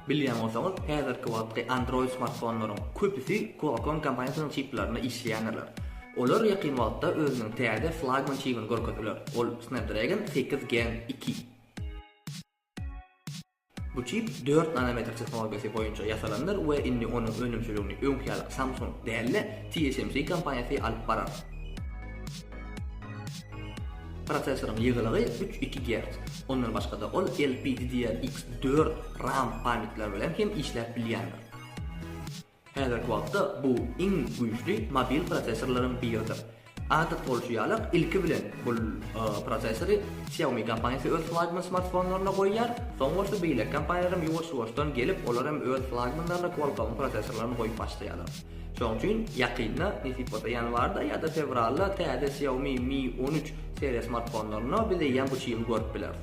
Bilýän bolsaňyz, häzirki wagtda Android smartfonlaryň köpüsi Qualcomm kompaniýasynyň çiplaryna işleýänler. Olar ýakyn wagtda özüniň täze flagman çipini görkezdiler. Ol Snapdragon 8 Gen 2. Bu çip 4 nanometr teknologiyasy boýunça ýasalandyr we indi onuň önümçiligini öňkälek Samsung däli TSMC kompaniýasy alyp barar. Prosesorun ýygylygy 3,2 GHz. Ondan başga-da ol LPDDR4 RAM pamitler bilen hem işläp bilýändir. Häzirki wagtda bu iň güýçli mobil prosesorlaryň biridir. Adat bolşýalyk ilki bilen bu prosesory Xiaomi kompaniýasy öz flagman smartfonlaryna goýýar. Soňra beýle kompaniýalaryň ýuwaş-ýuwaşdan gelip olar hem öz flagmanlaryna Qualcomm prosesorlaryny goýup başlaýarlar. Şoň üçin ýakynda nisipata ýanwarda ýa-da fevralda täze Xiaomi Mi 13 seriýa smartfonlaryna biz ýa bu çypy görüp biler.